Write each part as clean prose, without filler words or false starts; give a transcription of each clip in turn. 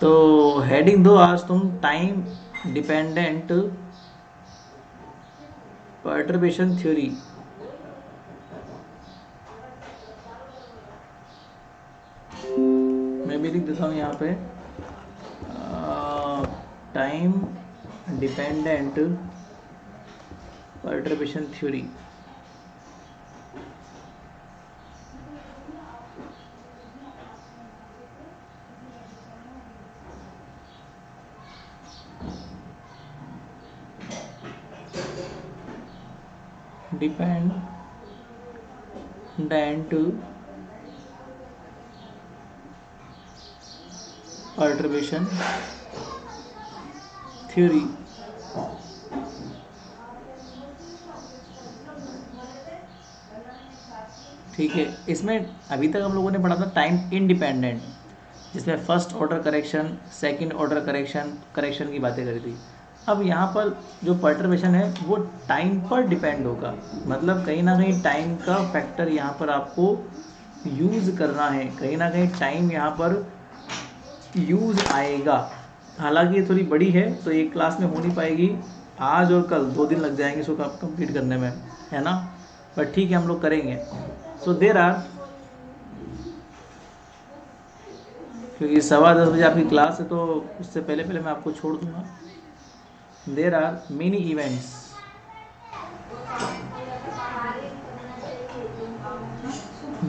तो हेडिंग दो आज तुम, टाइम डिपेंडेंट पर्टर्बेशन थ्योरी। मैं भी लिख देता हूँ यहाँ पे, time dependent perturbation theory. Dependent perturbation theory. ठीक है, इसमें अभी तक हम लोगों ने पढ़ा था टाइम इंडिपेंडेंट, जिसमें first order correction, second order correction की बातें करी थी। अब यहाँ पर जो पर्टर्बेशन है वो टाइम पर डिपेंड होगा, मतलब कहीं ना कहीं टाइम का फैक्टर यहाँ पर आपको यूज़ करना है, कहीं ना कहीं टाइम यहाँ पर यूज़ आएगा। हालांकि ये थोड़ी बड़ी है तो एक क्लास में हो नहीं पाएगी, आज और कल 2 दिन लग जाएंगे इसको कंप्लीट करने में, है ना, बट ठीक है हम लोग करेंगे। सो देर आर, क्योंकि 10:15 बजे आपकी क्लास है तो उससे पहले पहले मैं आपको छोड़ दूंगा। There are many events,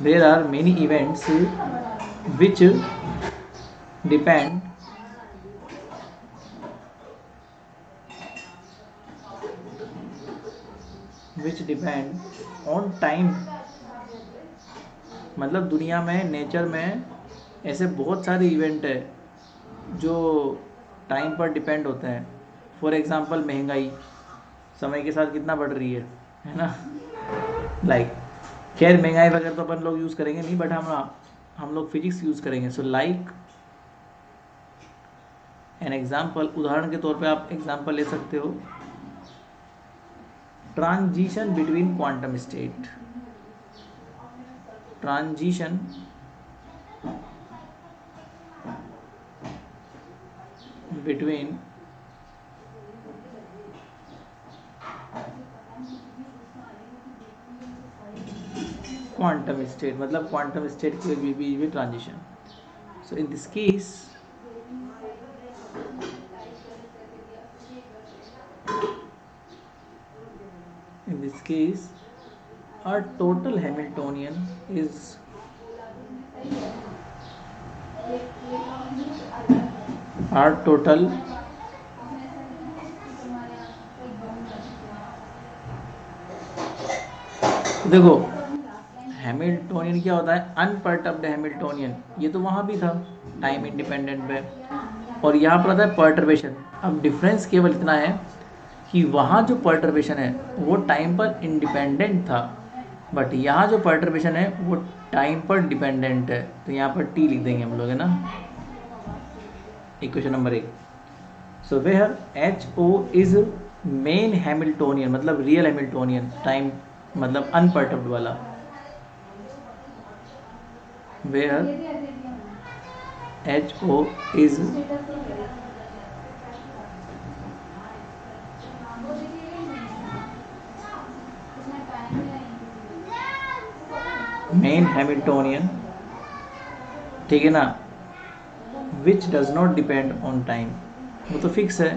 there are many events which depend on time. मतलब दुनिया में, नेचर में ऐसे बहुत सारे इवेंट है जो टाइम पर डिपेंड होते हैं। फॉर एग्जांपल महंगाई समय के साथ कितना बढ़ रही है ना, लाइक खैर महंगाई वगैरह तो अपन लोग यूज़ करेंगे नहीं, बट हम लोग फिजिक्स यूज़ करेंगे। सो लाइक एन एग्जाम्पल, उदाहरण के तौर पे आप एग्जाम्पल ले सकते हो, transition between quantum state, transition between quantum state, मतलब क्वांटम स्टेट के बीच में transition. So in this case a total Hamiltonian is देखो हैमिल्टोनियन क्या होता है, अनपर्टर्ब्ड हैमिल्टोनियन, ये तो वहाँ भी था टाइम इंडिपेंडेंट पे, और यहाँ पर आता है पर्टर्बेशन। अब डिफरेंस केवल इतना है कि वहाँ जो पर्टर्बेशन है वो टाइम पर इंडिपेंडेंट था, बट यहाँ जो पर्टर्बेशन है वो टाइम पर डिपेंडेंट है। तो यहाँ पर टी लिख देंगे हम लोग, है ना, equation number 1। So where h o is main Hamiltonian, मतलब रियल हैमिल्टोनियन, टाइम मतलब अनपर्टर्ब्ड वाला, where h o is main Hamiltonian, ठीक है ना, which does not depend on time, वो तो फिक्स है।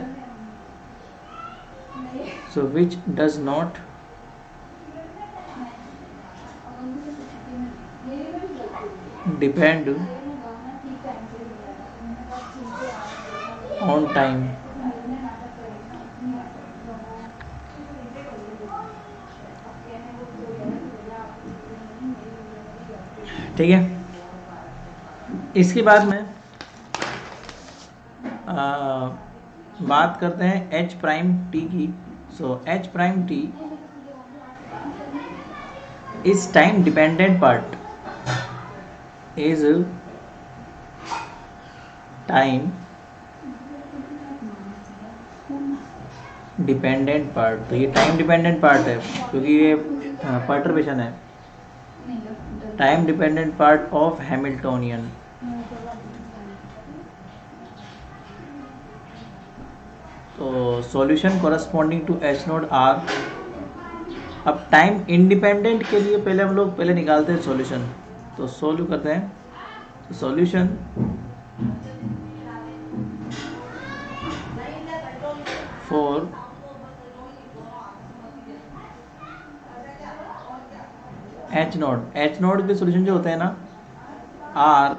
So which does not depend on time, ठीक है। इसके बाद में बात करते हैं एच प्राइम टी की। So H prime T is time dependent part, is time dependent part. तो ये टाइम डिपेंडेंट पार्ट है क्योंकि ये पर्टर्बेशन है, time dependent part of Hamiltonian, तो solution corresponding to h nought are. अब टाइम इंडिपेंडेंट के लिए पहले हम लोग निकालते हैं सॉल्यूशन। तो सोल्व करते हैं। तो सॉल्यूशन फॉर एच नोड के सॉल्यूशन जो होते हैं ना are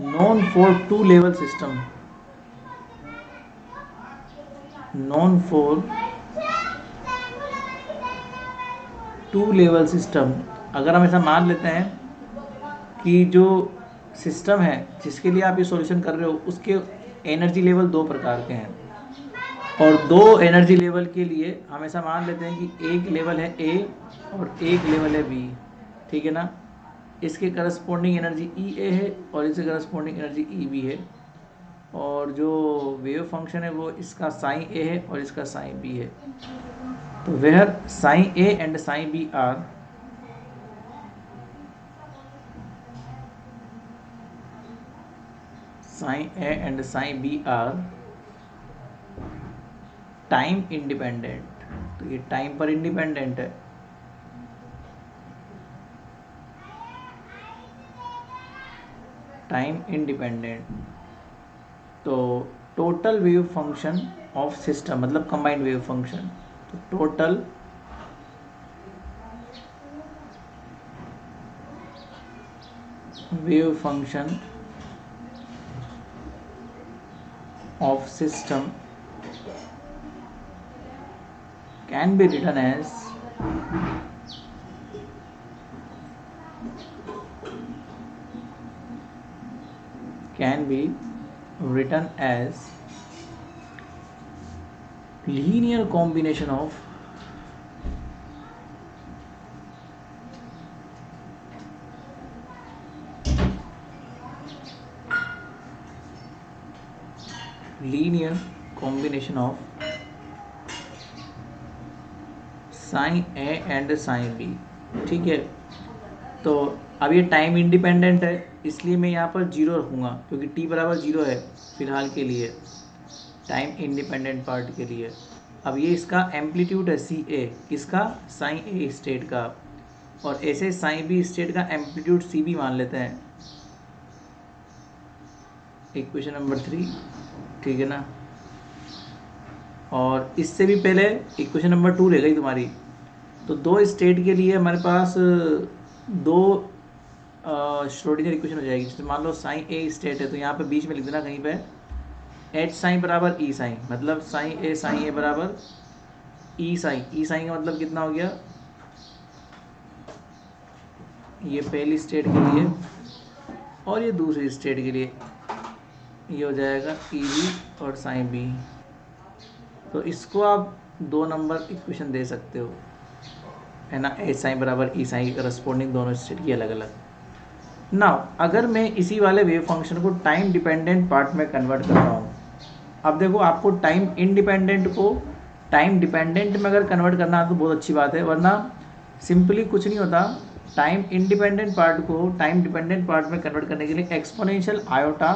known for two level system, known for two level system। अगर हम ऐसा मान लेते हैं कि जो सिस्टम है जिसके लिए आप ये सॉल्यूशन कर रहे हो उसके एनर्जी लेवल दो प्रकार के हैं, और दो एनर्जी लेवल के लिए हम ऐसा मान लेते हैं कि एक लेवल है ए और एक लेवल है बी, ठीक है ना। इसके करस्पॉन्डिंग एनर्जी ई ए है और इसके करस्पॉन्डिंग एनर्जी ई बी है, और जो वेव फंक्शन है वो इसका साइन ए है और इसका साइन बी है। तो where psi a and psi b are time independent. तो ये टाइम पर इंडिपेंडेंट है। Time independent. तो total wave function of system मतलब कंबाइंड वेव फंक्शन। तो total wave function of system can be written as linear combination of psi a and psi b, ठीक है। तो अब ये टाइम इंडिपेंडेंट है इसलिए मैं यहाँ पर जीरो रखूँगा क्योंकि t बराबर जीरो है फिलहाल के लिए टाइम इंडिपेंडेंट पार्ट के लिए। अब ये इसका एम्पलीट्यूड है सी ए, किसका, साइन ए स्टेट का, और ऐसे साइन बी स्टेट का एम्पलीट्यूड सी बी मान लेते हैं। इक्वेशन नंबर 3, ठीक है ना। और इससे भी पहले इक्वेशन नंबर 2 ले गई तुम्हारी। तो दो स्टेट के लिए हमारे पास दो श्रोडिंगर इक्वेशन हो जाएगी। जैसे मान लो साइन ए स्टेट है तो यहाँ पे बीच में लिख देना कहीं पे एच साइन बराबर ई साइन, मतलब साइन ए बराबर ई साइन का मतलब कितना हो गया, ये पहली स्टेट के लिए और ये दूसरी स्टेट के लिए ये हो जाएगा ई बी और साइन बी। तो इसको आप 2 नंबर इक्वेशन दे सकते हो, है ना। एच साइन बराबर ई साइन की करस्पॉन्डिंग दोनों स्टेट की अलग अलग। नाउ अगर मैं इसी वाले वेव फंक्शन को टाइम डिपेंडेंट पार्ट में कन्वर्ट कर रहा हूँ, अब देखो आपको टाइम इंडिपेंडेंट को टाइम डिपेंडेंट में अगर कन्वर्ट करना है तो बहुत अच्छी बात है, वरना सिंपली कुछ नहीं होता। टाइम इंडिपेंडेंट पार्ट को टाइम डिपेंडेंट पार्ट में कन्वर्ट करने के लिए exponential iota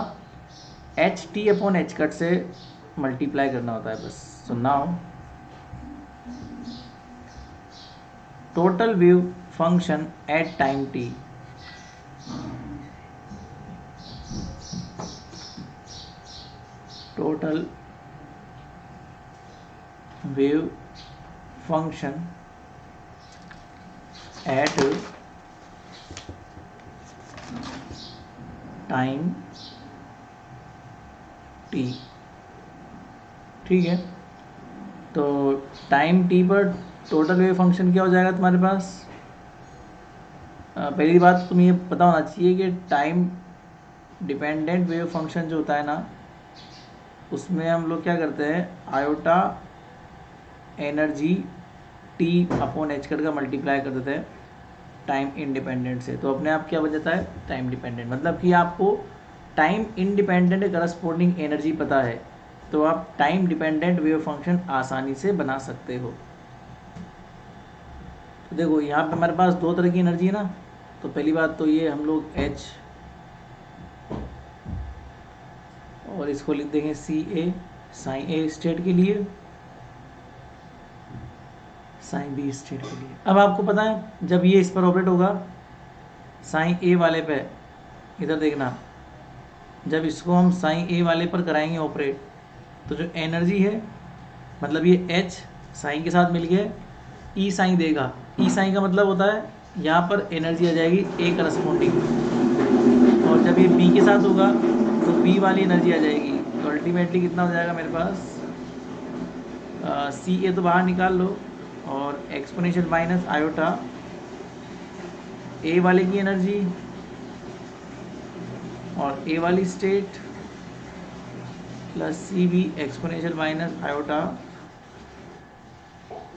H T upon H cut से मल्टीप्लाई करना होता है बस। So now total wave function at time t, total wave function at time t, ठीक है। तो टाइम टी पर टोटल वेव फंक्शन क्या हो जाएगा तुम्हारे पास। पहली बात तुम्हें ये पता होना चाहिए कि टाइम डिपेंडेंट वेव फंक्शन जो होता है ना उसमें हम लोग क्या करते हैं, iota energy T upon H cut का मल्टीप्लाई कर देते हैं टाइम इंडिपेंडेंट से। तो अपने आप क्या बन जाता है, टाइम डिपेंडेंट। मतलब कि आपको टाइम इंडिपेंडेंट करस्पॉन्डिंग एनर्जी पता है तो आप टाइम डिपेंडेंट वेव फंक्शन आसानी से बना सकते हो। तो देखो यहाँ पे हमारे पास 2 तरह की एनर्जी है ना, तो पहली बात तो ये हम लोग h और इसको लिख देंगे सी ए साइन ए स्टेट के लिए, साइन बी स्टेट के लिए। अब आपको पता है जब ये इस पर ऑपरेट होगा साइन ए वाले पे, इधर देखना, जब इसको हम साइन ए वाले पर कराएंगे ऑपरेट तो जो एनर्जी है मतलब ये एच साइन के साथ मिल गया ई साइन देगा। ई साइन का मतलब होता है यहाँ पर एनर्जी आ जाएगी ए करस्पॉन्डिंग, और जब ये बी के साथ होगा तो बी वाली एनर्जी आ जाएगी। तो अल्टीमेटली कितना हो जाएगा मेरे पास, सी ए तो बाहर निकाल लो और एक्सपोनेंशियल माइनस आयोटा ए वाले की एनर्जी और ए वाली state plus C B exponential minus iota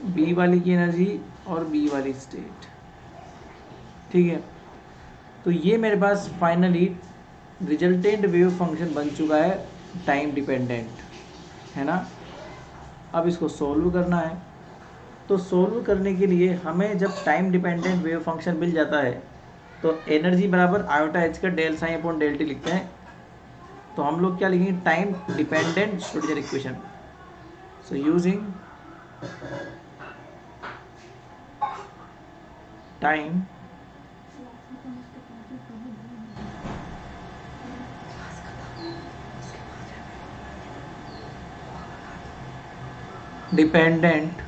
B वाली की एनर्जी और बी वाली स्टेट। ठीक है, तो ये मेरे पास फाइनली रिजल्टेंट वेव फंक्शन बन चुका है टाइम डिपेंडेंट, है ना। अब इसको सोल्व करना है, तो सोल्व करने के लिए हमें जब टाइम डिपेंडेंट वेव फंक्शन मिल जाता है तो एनर्जी बराबर आयोटा एच का del psi upon del T लिखते हैं। तो हम लोग क्या लिखेंगे, time dependent Schrodinger equation. So using time dependent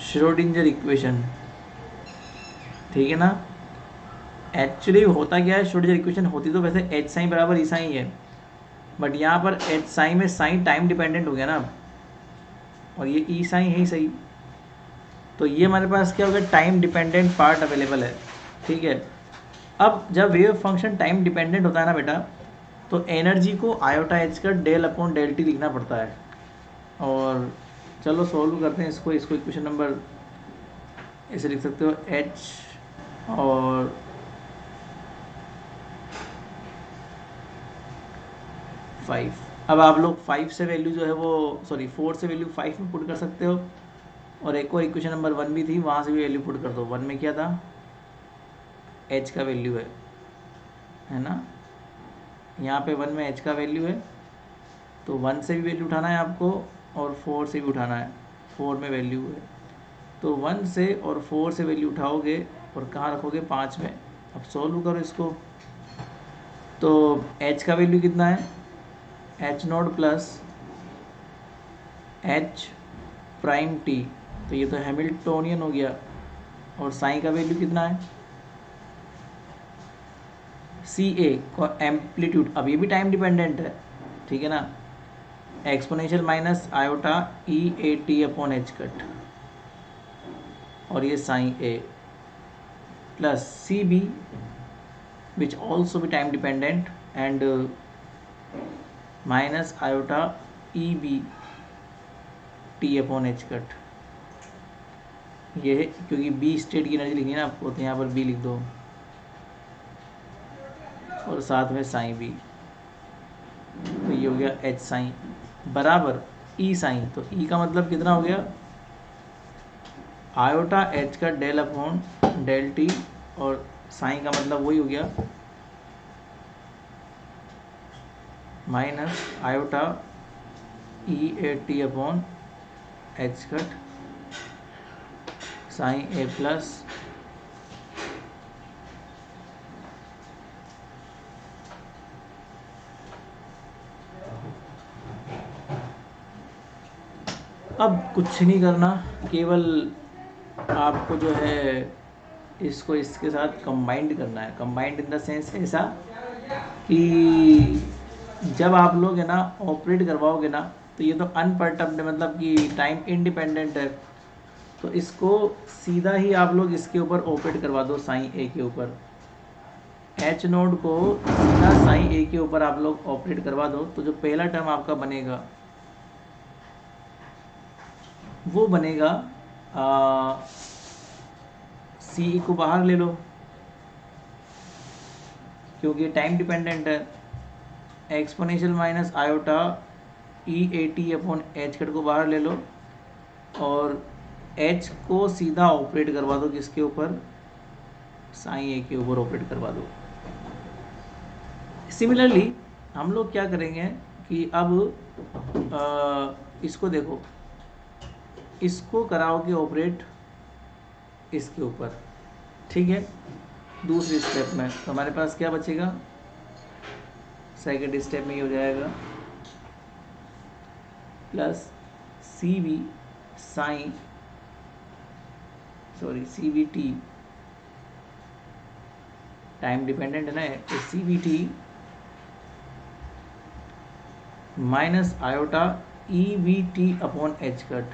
Schrodinger equation, ठीक है ना। एक्चुअली होता क्या है, श्रोडिंगर इक्वेशन होती तो वैसे एच साइन बराबर ई साइन है, बट यहाँ पर एच साइन में साइन टाइम डिपेंडेंट हो गया ना, और ये ई साइन है ही सही। तो ये हमारे पास क्या हो गया, टाइम डिपेंडेंट पार्ट अवेलेबल है। ठीक है, अब जब वेव फंक्शन टाइम डिपेंडेंट होता है ना बेटा, तो एनर्जी को आयोटा एच का डेल अपॉन डेल टी लिखना पड़ता है। और चलो सॉल्व करते हैं इसको इक्वेशन नंबर ऐसे लिख सकते हो, एच और फाइव। अब आप लोग 5 से वैल्यू जो है वो 4 से वैल्यू 5 में पुट कर सकते हो, और एक और इक्वेशन नंबर 1 भी थी, वहाँ से भी वैल्यू पुट कर दो। 1 में क्या था, h का वैल्यू है ना, यहाँ पे 1 में h का वैल्यू है, तो 1 से भी वैल्यू उठाना है आपको और 4 से भी उठाना है। 4 में वैल्यू है, तो 1 से और 4 से वैल्यू उठाओगे और कहाँ रखोगे, 5 में। अब सॉल्व करो इसको, तो h का वैल्यू कितना है, H note plus H prime T, तो ये तो हैमिल्टोनियन हो गया। और साइन का वैल्यू कितना है, सी ए को एम्पलीट्यूड, अब ये भी टाइम डिपेंडेंट है, ठीक है ना, exponential minus iota E A T upon H cut, और ये psi A plus C b which also भी time dependent and minus iota E B T upon H cut. ये है क्योंकि बी स्टेट की एनर्जी लिखनी है ना आपको, तो यहाँ पर बी लिख दो और साथ में साइन बी, तो ये हो गया एच साइन बराबर ई साइन। तो ई का मतलब कितना हो गया, आयोटा एच का डेल अपॉन डेल टी, और साइन का मतलब वही हो गया minus iota E A T upon H cut psi A plus अब कुछ नहीं करना, केवल आपको जो है इसको इसके साथ कंबाइंड करना है। कंबाइंड इन द सेंस ऐसा कि जब आप लोग है ना ऑपरेट करवाओगे ना, तो ये तो अनपर्टर्ब्ड मतलब कि टाइम इंडिपेंडेंट है, तो इसको सीधा ही आप लोग इसके ऊपर ऑपरेट करवा दो, साइन ए के ऊपर। एच नोड को सीधा साइन ए के ऊपर आप लोग ऑपरेट करवा दो, तो जो पहला टर्म आपका बनेगा वो बनेगा सी को बाहर ले लो क्योंकि टाइम डिपेंडेंट है, exponential minus iota E A T upon H cut को बाहर ले लो, और एच को सीधा ऑपरेट करवा दो किसके ऊपर, साइन ए के ऊपर ऑपरेट करवा दो। सिमिलरली हम लोग क्या करेंगे कि अब इसको देखो, इसको कराओगे ऑपरेट इसके ऊपर, ठीक है। दूसरी स्टेप में तो हमारे पास क्या बचेगा, सेकेंड स्टेप में ही हो जाएगा प्लस सी B psi C B T, time dependent है ना, तो C B T minus iota E we T upon H cut,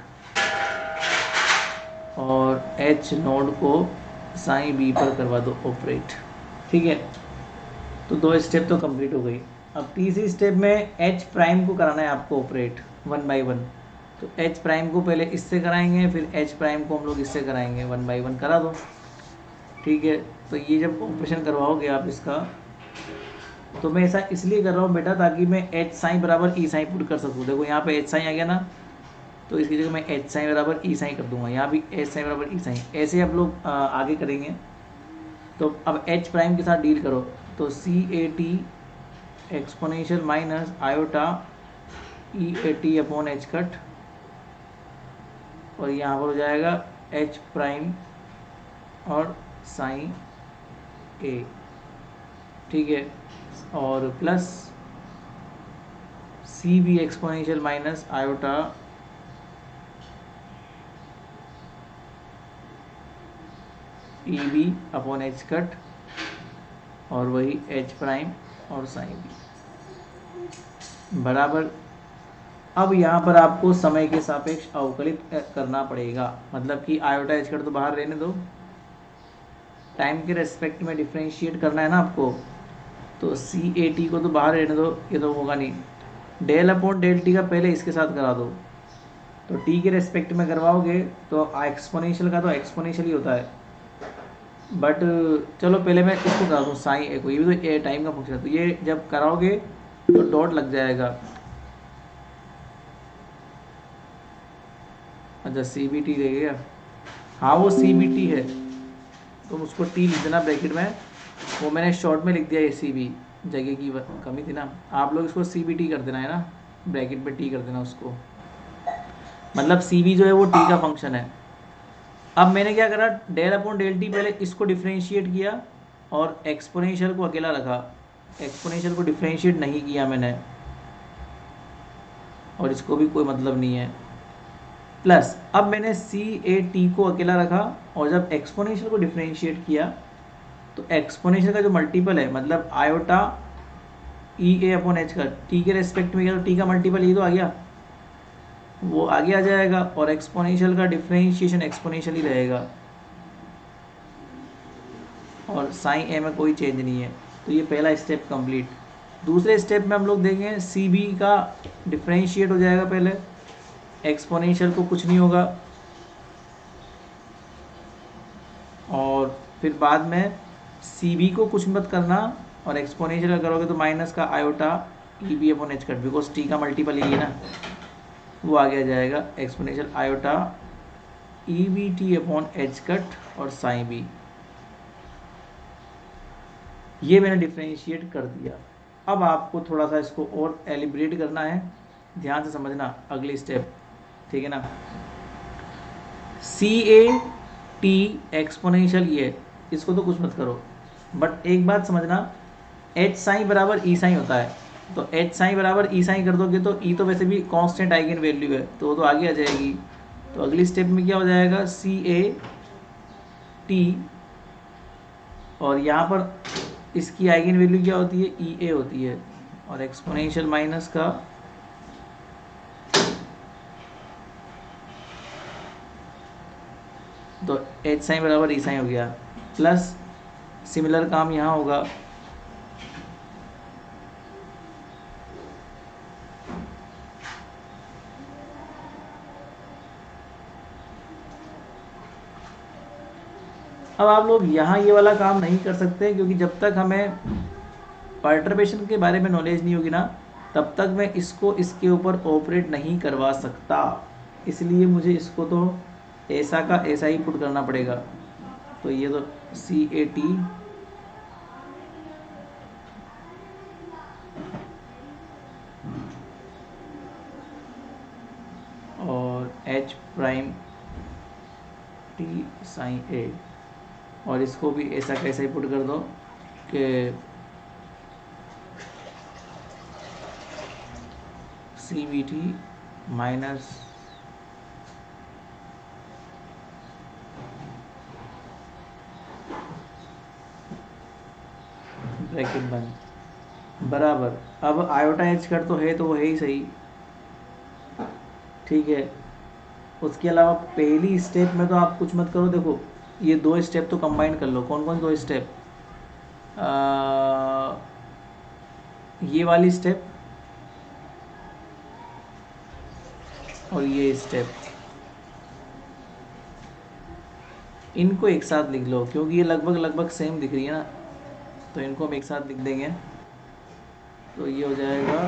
और एच नोड को साइन बी पर करवा दो ऑपरेट, ठीक है। तो दो स्टेप तो कंप्लीट हो गई। अब तीसरी स्टेप में एच प्राइम को कराना है आपको ऑपरेट 1 बाई 1। तो एच प्राइम को पहले इससे कराएंगे, फिर एच प्राइम को हम लोग इससे कराएंगे, 1 बाई 1 करा दो, ठीक है। तो ये जब ऑपरेशन करवाओगे आप इसका, तो मैं ऐसा इसलिए कर रहा हूँ बेटा ताकि मैं एच साइन बराबर ई साइन पुट कर सकूँ। देखो यहाँ पे एच साइन आ गया ना, तो इसकी जगह मैं एच साइन बराबर ई साइन कर दूंगा, यहाँ भी एच साइन बराबर ई साइन, ऐसे आप लोग आगे करेंगे। तो अब एच प्राइम के साथ डील करो, तो c a t exponential minus iota E A T upon H cut, और यहाँ पर हो जाएगा एच प्राइम और साइन ए, ठीक है, और plus C B exponential minus iota E B upon H cut, और वही एच प्राइम और साइन बी बराबर। अब यहाँ पर आपको समय के सापेक्ष अवकलित करना पड़ेगा, मतलब कि आयोटा एच कट तो बाहर रहने दो, टाइम के रेस्पेक्ट में डिफ्रेंशिएट करना है ना आपको, तो सी ए टी को तो बाहर रहने दो, ये तो होगा नहीं। डेल अपॉन डेल टी का पहले इसके साथ करा दो, तो टी के रेस्पेक्ट में करवाओगे तो एक्सपोनेंशियल का तो एक्सपोनेंशियल ही होता है, बट चलो पहले मैं इसको करा दूँ साइन ए को, ये भी तो ए टाइम का फंक्शन है, तो ये जब कराओगे तो डॉट लग जाएगा। अच्छा सी बी टी रह गया, हाँ वो सी बी टी है, तुम उसको टी लिख देना ब्रैकेट में, वो मैंने शॉर्ट में लिख दिया, ये सी बी जगह की कमी थी ना, आप लोग इसको सी बी टी कर देना है ना, ब्रैकेट में टी कर देना उसको, मतलब सी बी जो है वो टी का फंक्शन है। अब मैंने क्या करा, डेल अपॉन डेल टी पहले इसको डिफ्रेंशिएट किया और एक्सपोनेंशियल को अकेला रखा, एक्सपोनेंशियल को डिफ्रेंशिएट नहीं किया मैंने, और इसको भी कोई मतलब नहीं है, प्लस अब मैंने सी ए टी को अकेला रखा, और जब एक्सपोनेंशियल को डिफ्रेंशिएट किया तो एक्सपोनेंशियल का जो मल्टीपल है, मतलब आयोटा ई ए अपॉन एच का टी के रेस्पेक्ट में गया, तो टी का मल्टीपल ये तो आ गया, वो आगे आ जाएगा, और एक्सपोनेंशियल का डिफरेंशिएशन एक्सपोनेंशियल ही रहेगा, और साइन ए में कोई चेंज नहीं है। तो ये पहला स्टेप कंप्लीट। दूसरे स्टेप में हम लोग देखेंगे सी बी का डिफरेंशिएट हो जाएगा पहले, एक्सपोनेंशियल को कुछ नहीं होगा, और फिर बाद में सी बी को कुछ मत करना, और एक्सपोनेंशियल करोगे तो माइनस का iota E B upon H cut, because T का मल्टीपल यही है ना, वो आगे आ जाएगा exponential iota E B T upon H cut और साइन बी, ये मैंने डिफ्रेंशिएट कर दिया। अब आपको थोड़ा सा इसको और एलिब्रेट करना है, ध्यान से समझना अगली स्टेप, ठीक है ना। सी ए टी एक्सपोनेंशियल ये, इसको तो कुछ मत करो, बट एक बात समझना, एच साइन बराबर ई साइन होता है, तो एच साइन बराबर ई साइन कर दोगे तो ई तो वैसे भी कांस्टेंट आइगन वैल्यू है, तो वो तो आगे आ जाएगी। तो अगली स्टेप में क्या हो जाएगा, सी ए टी, और यहाँ पर इसकी आइगन वैल्यू क्या होती है, ई ए होती है, और एक्सपोनेंशियल माइनस का तो एच साइन बराबर ई साइन हो गया, प्लस सिमिलर काम यहाँ होगा, अब आप लोग यहाँ ये वाला काम नहीं कर सकते, क्योंकि जब तक हमें पर्टर्बेशन के बारे में नॉलेज नहीं होगी ना, तब तक मैं इसको इसके ऊपर ऑपरेट नहीं करवा सकता, इसलिए मुझे इसको तो ऐसा का ऐसा ही पुट करना पड़ेगा। तो ये तो CAT और H prime T psi A, और इसको भी ऐसा कैसा ही पुट कर दो कि CVT माइनस ब्रैकेट बंद बराबर। अब आयोटा एच कट तो है, तो वो है ही सही, ठीक है। उसके अलावा पहली स्टेप में तो आप कुछ मत करो। देखो ये दो स्टेप तो कंबाइन कर लो। कौन कौन दो स्टेप? ये वाली स्टेप और ये स्टेप, इनको एक साथ लिख लो क्योंकि ये लगभग लगभग सेम दिख रही है ना, तो इनको हम एक साथ लिख देंगे। तो ये हो जाएगा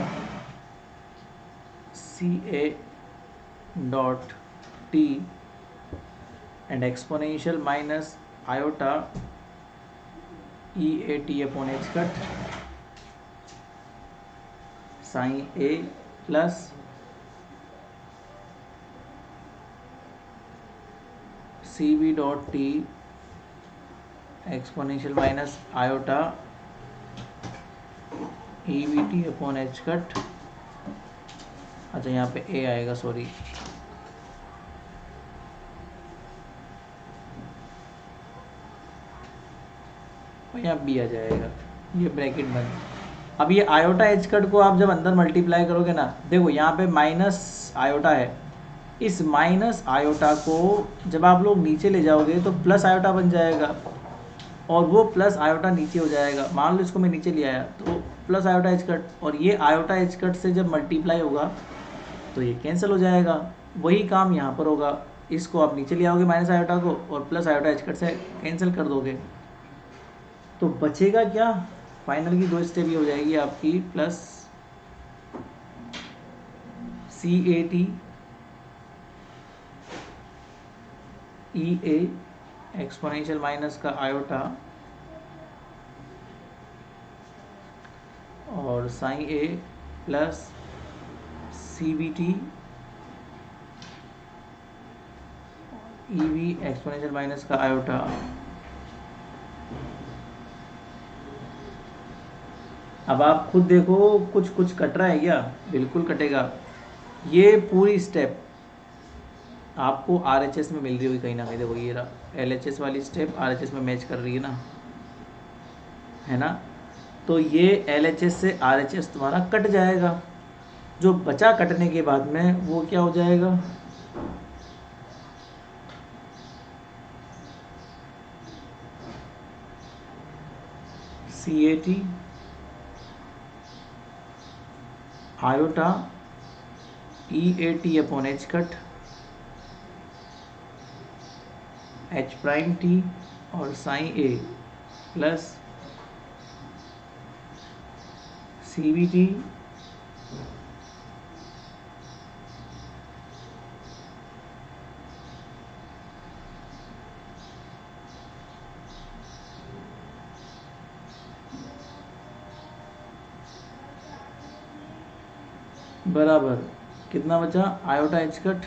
CA dot T and exponential minus iota EAT upon H cut sign A plus CB dot T exponential minus iota EVT upon H cut. अच्छा यहाँ पे A आएगा, सॉरी, और यहाँ B आ जाएगा। ये ब्रैकेट बंद। अब ये आयोटा एच कट को आप जब अंदर मल्टीप्लाई करोगे ना, देखो यहाँ पे माइनस आयोटा है, इस माइनस आयोटा को जब आप लोग नीचे ले जाओगे तो प्लस आयोटा बन जाएगा, और वो प्लस आयोटा नीचे हो जाएगा। मान लो इसको मैं नीचे ले आया तो प्लस आयोटा एच कट, और ये आयोटा एच कट से जब मल्टीप्लाई होगा तो ये कैंसिल हो जाएगा। वही काम यहाँ पर होगा, इसको आप नीचे ले आओगे माइनस आयोटा को, और प्लस आयोटा एच कट से कैंसिल कर दोगे, तो बचेगा क्या? फाइनल की दो स्टेप ये हो जाएगी आपकी, plus CAT EA exponential minus का आयोटा और sign A plus CBT EV exponential minus का आयोटा। अब आप खुद देखो कुछ कुछ कट रहा है क्या? बिल्कुल कटेगा। ये पूरी स्टेप आपको RHS में मिल रही होगी कहीं ना कहीं। देखो ये रहा LHS वाली स्टेप, RHS में मैच कर रही है ना, है ना। तो ये LHS से RHS तुम्हारा कट जाएगा। जो बचा कटने के बाद में वो क्या हो जाएगा? CAT iota EAT upon H cut H prime T और साइन A प्लस CBT बराबर कितना बचा? आयोटा एच कट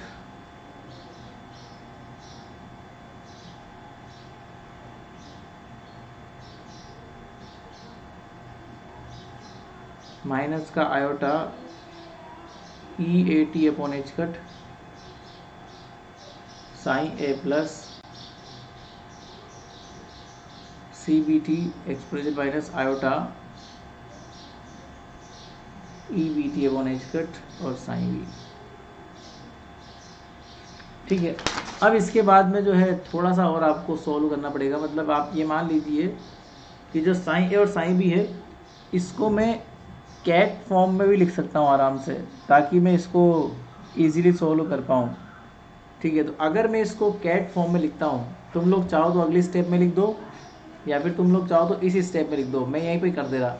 माइनस का iota EAT upon H cut sign A plus CBT exponential minus iota EVT upon H cut और sine V। ठीक है। अब इसके बाद में जो है थोड़ा सा और आपको सॉल्व करना पड़ेगा। मतलब आप ये मान लीजिए कि जो साइन A और साइन B है, इसको मैं कैट फॉर्म में भी लिख सकता हूँ आराम से, ताकि मैं इसको इजीली सॉल्व कर पाऊँ। ठीक है, तो अगर मैं इसको कैट फॉर्म में लिखता हूँ, तुम लोग चाहो तो अगली स्टेप में लिख दो, या फिर तुम लोग चाहो तो इसी स्टेप में लिख दो। मैं यहीं पे कर दे रहा।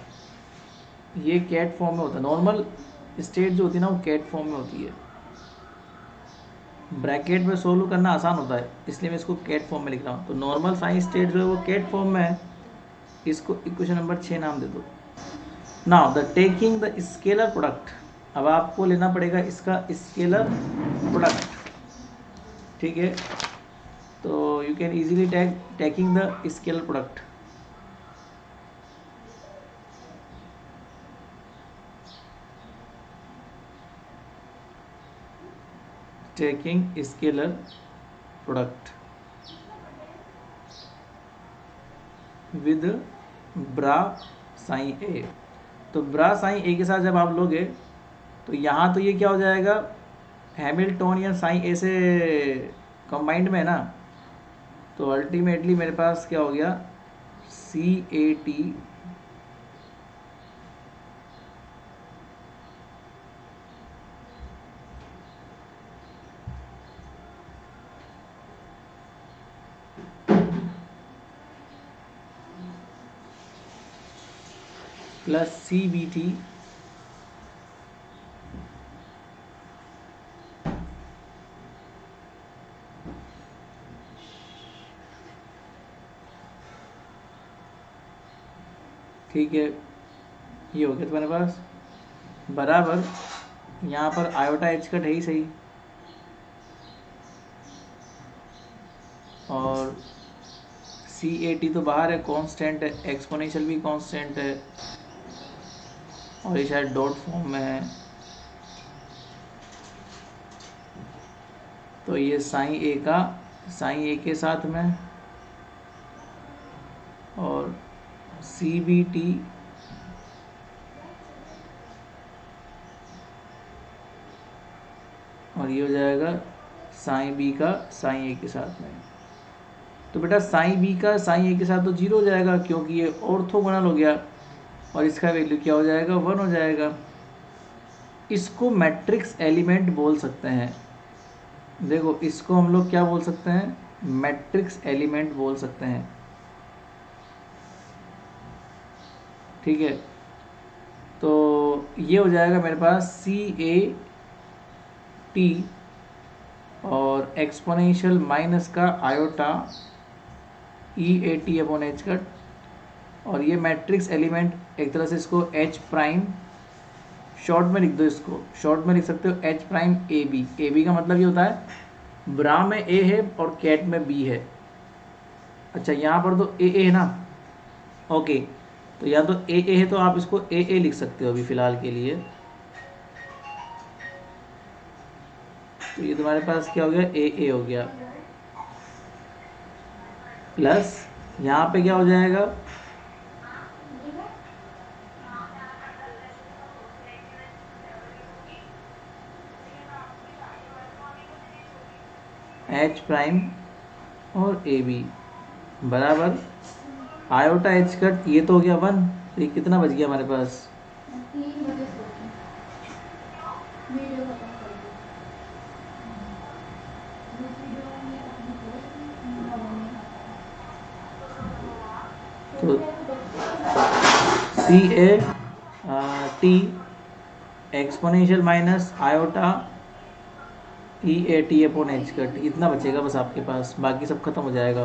ये कैट फॉर्म में होता है, नॉर्मल स्टेट जो होती है ना वो कैट फॉर्म में होती है। ब्रैकेट में सोल्व करना आसान होता है, इसलिए मैं इसको कैट फॉर्म में लिख रहा हूँ। तो नॉर्मल फाइन स्टेट जो है वो कैट फॉर्म में है, इसको इक्वेशन नंबर 6 नाम दे दो। Now the taking the scalar product, अब आपको लेना पड़ेगा इसका स्केलर प्रोडक्ट, ठीक है। तो you can easily taking the scalar product, taking scalar product with bra psi a. तो ब्रा साइन ए के साथ जब आप लोगे तो यहाँ तो ये क्या हो जाएगा, हैमिल्टोनियन साइन ए से कंबाइंड में है ना, तो अल्टीमेटली मेरे पास क्या हो गया, c a t plus C B t ठीक है, ये हो गया तुम्हारे पास बराबर। यहाँ पर आयोटा एच कट है ही सही, और सी ए टी तो बाहर है, कांस्टेंट है, एक्सपोनेंशियल भी कांस्टेंट है, और ये शायद डॉट फॉर्म में है। तो ये साइन ए का साइन ए के साथ में, और सी बी टी और ये हो जाएगा साइन बी का साइन ए के साथ में। तो बेटा साइन बी का साइन ए के साथ तो 0 हो जाएगा, क्योंकि ये ऑर्थोगोनल हो गया, और इसका वैल्यू क्या हो जाएगा, 1 हो जाएगा। इसको मैट्रिक्स एलिमेंट बोल सकते हैं। देखो इसको हम लोग क्या बोल सकते हैं, मैट्रिक्स एलिमेंट बोल सकते हैं, ठीक है। तो ये हो जाएगा मेरे पास सी ए टी और एक्सपोनेंशियल माइनस का iota E A T upon H cut, और ये मैट्रिक्स एलिमेंट एक तरह से इसको एच प्राइम शॉर्ट में लिख दो, इसको शॉर्ट में लिख सकते हो H prime A B. A B का मतलब ये होता है ब्रा में ए है और कैट में बी है। अच्छा यहाँ पर तो ए है ना, ओके, तो या तो ए है तो आप इसको ए लिख सकते हो अभी फ़िलहाल के लिए। तो ये तुम्हारे पास क्या हो गया, ए हो गया, प्लस यहाँ पे क्या हो जाएगा, एच प्राइम और ए बी बराबर आयोटा एच कट, ये तो हो गया 1। तो ये कितना बच गया हमारे पास, तो c a t exponential minus iota E A T upon H cut, इतना बचेगा बस आपके पास, बाकी सब खत्म हो जाएगा,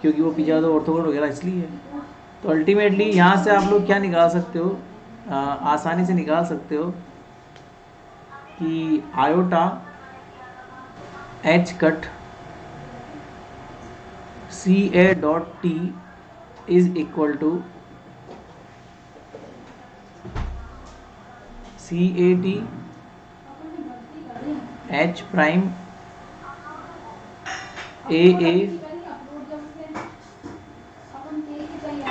क्योंकि वो पीछे तो ऑर्थोगोनल वगैरह इसलिए। तो अल्टीमेटली यहाँ से आप लोग क्या निकाल सकते हो, आसानी से निकाल सकते हो कि iota h cut c a dot t is equal to c a t h prime a,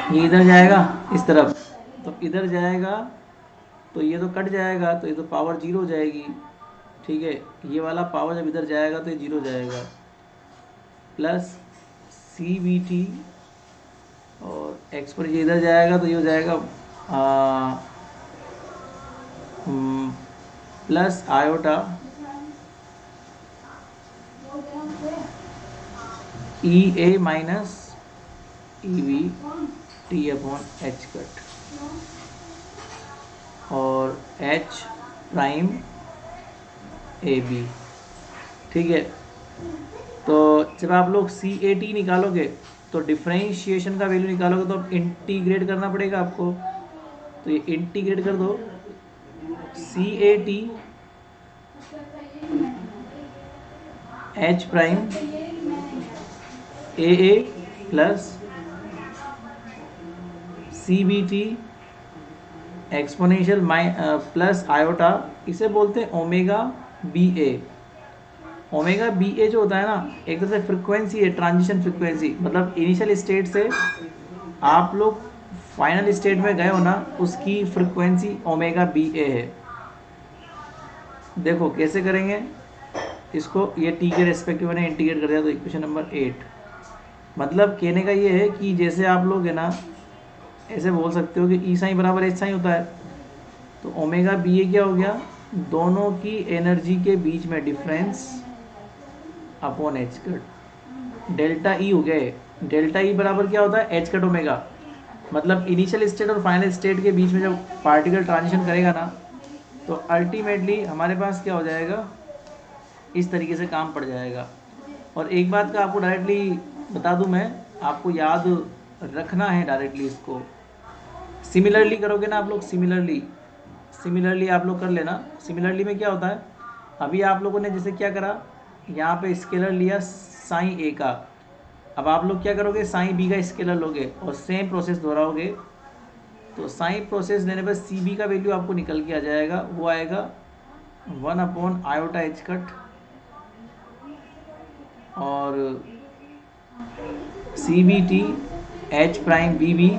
ये इधर जाएगा इस तरफ, तो इधर जाएगा तो ये तो कट जाएगा, तो ये तो पावर 0 हो जाएगी, ठीक है। ये वाला पावर जब इधर जाएगा तो ये 0 जाएगा, प्लस सी बी टी और एक्स पर ये इधर जाएगा तो ये हो जाएगा plus iota E a minus e we T upon H cut, और एच प्राइम ए बी ठीक है। तो जब आप लोग CAT निकालोगे तो डिफ्रेंशिएशन का वैल्यू निकालोगे तो अब इंटीग्रेट करना पड़ेगा आपको। तो ये इंटीग्रेट कर दो, CAT H prime AA plus CBT exponential plus iota, इसे बोलते हैं ओमेगा BA। ओमेगा BA जो होता है ना, एक तरह से फ्रिक्वेंसी है, ट्रांजिशन फ्रिक्वेंसी, मतलब इनिशियल स्टेट से आप लोग फाइनल स्टेट में गए हो ना, उसकी फ्रिक्वेंसी ओमेगा BA है। देखो कैसे करेंगे इसको, ये टी के रेस्पेक्टिव मैंने इंटीग्रेट कर दिया तो इक्वेशन नंबर 8। मतलब कहने का ये है कि जैसे आप लोग है ना, ऐसे बोल सकते हो कि ई साइन बराबर एच साइन होता है, तो ओमेगा BA क्या हो गया, दोनों की एनर्जी के बीच में difference upon H cut, delta E हो गए। डेल्टा ई बराबर क्या होता है, एच कट ओमेगा। मतलब इनिशियल स्टेट और फाइनल स्टेट के बीच में जब पार्टिकल ट्रांजिशन करेगा ना, तो अल्टीमेटली हमारे पास क्या हो जाएगा, इस तरीके से काम पड़ जाएगा। और एक बात का आपको डायरेक्टली बता दूं मैं, आपको याद रखना है डायरेक्टली इसको। सिमिलरली करोगे ना आप लोग, सिमिलरली आप लोग कर लेना। सिमिलरली में क्या होता है, अभी आप लोगों ने जैसे क्या करा, यहाँ पे स्केलर लिया साइन A का, अब आप लोग क्या करोगे, साइन B का स्केलर लोगे और सेम प्रोसेस दोहराओगे। तो साइन प्रोसेस लेने पर CB का वैल्यू आपको निकल के आ जाएगा, वो आएगा 1 अपॉन आयोटा एच कट, और CBT H prime BB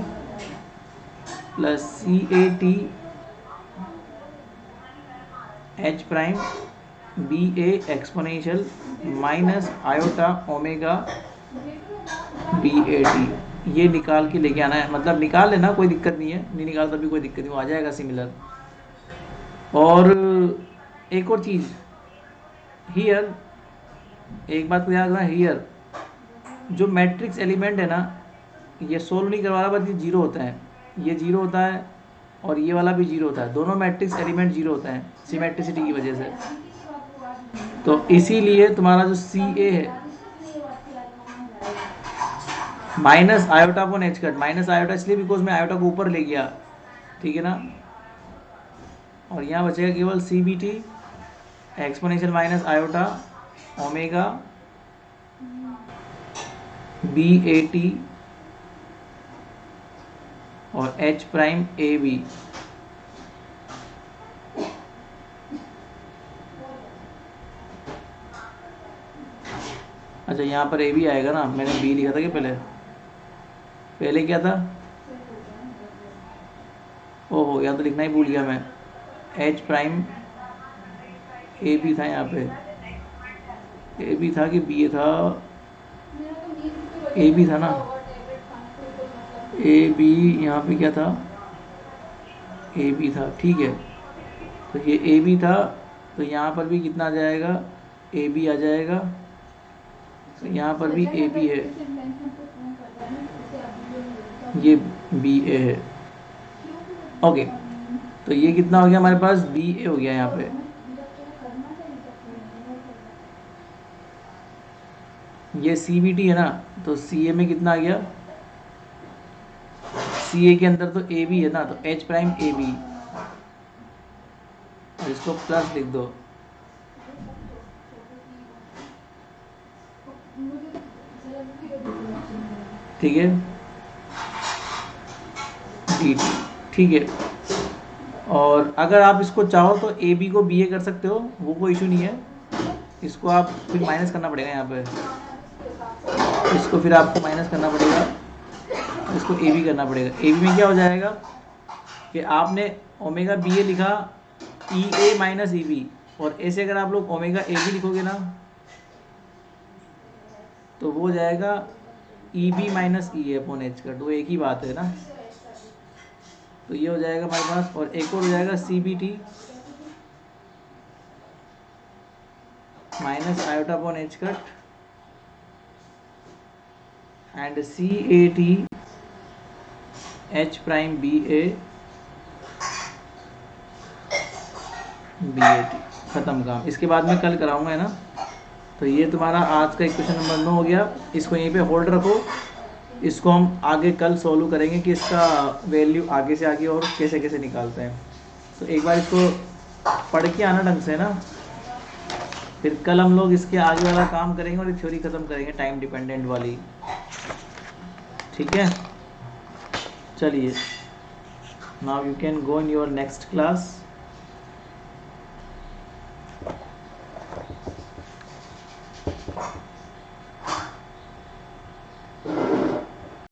plus CAT H prime BA exponential minus iota omega BAT। ये निकाल के लेके आना है, मतलब निकाल लेना, कोई दिक्कत नहीं है, नहीं निकाल तभी कोई दिक्कत नहीं, वो आ जाएगा सिमिलर। और एक और चीज़ हियर, एक बात को याद रखना, हियर जो मैट्रिक्स एलिमेंट है ना, ये सोल्व नहीं करवा रहा, बस ये जीरो होता है, ये जीरो होता है और ये वाला भी जीरो होता है, दोनों मैट्रिक्स एलिमेंट जीरो होता है सिमेट्रिसिटी की वजह से। तो इसीलिए तुम्हारा जो CA है minus iota upon H cut, minus iota इसलिए बिकॉज मैं आयोटा को ऊपर ले गया, ठीक है ना, और यहाँ बचेगा केवल CBT exponential minus iota omega BAT और H प्राइम AB। अच्छा यहाँ पर AB आएगा ना, मैंने B लिखा था कि पहले क्या था, ओहो या तो लिखना ही भूल गया मैं, H प्राइम AB था, यहाँ पे AB था कि BA था, AB था ना, AB यहाँ पे क्या था, AB था, ठीक है। तो ये AB था, तो यहाँ पर भी कितना आ जाएगा, AB आ जाएगा, तो यहाँ पर भी AB है, ये BA है। ओके, तो ये कितना हो गया हमारे पास, BA हो गया यहाँ पे। ये CBT है ना, तो CA में कितना आ गया, CA के अंदर तो AB है ना, तो H प्राइम AB, और इसको प्लस लिख दो, ठीक है, BT, ठीक है। और अगर आप इसको चाहो तो AB को BA कर सकते हो, वो कोई इशू नहीं है। इसको आप फिर माइनस करना पड़ेगा, यहाँ पे इसको फिर आपको माइनस करना पड़ेगा, इसको AB करना पड़ेगा। AB में क्या हो जाएगा कि आपने ओमेगा BA लिखा EA माइनस EB, और ऐसे अगर आप लोग ओमेगा AB लिखोगे ना, तो वो हो जाएगा EB minus EA upon H cut, वो एक ही बात है ना। तो ये हो जाएगा हमारे पास, और एक और हो जाएगा CBT minus iota upon H cut and CAT H prime BA BAT, खत्म काम। इसके बाद में कल कराऊंगा, है ना। तो ये तुम्हारा आज का इक्वेशन नंबर 9 हो गया। इसको यहीं पे होल्ड रखो, इसको हम आगे कल सॉल्व करेंगे कि इसका वैल्यू आगे से आगे और कैसे कैसे निकालते हैं। तो एक बार इसको पढ़ के आना ढंग से ना, फिर कल हम लोग इसके आगे वाला काम करेंगे और थ्योरी ख़त्म करेंगे टाइम डिपेंडेंट वाली। ठीक है, चलिए, now you can go in your next class.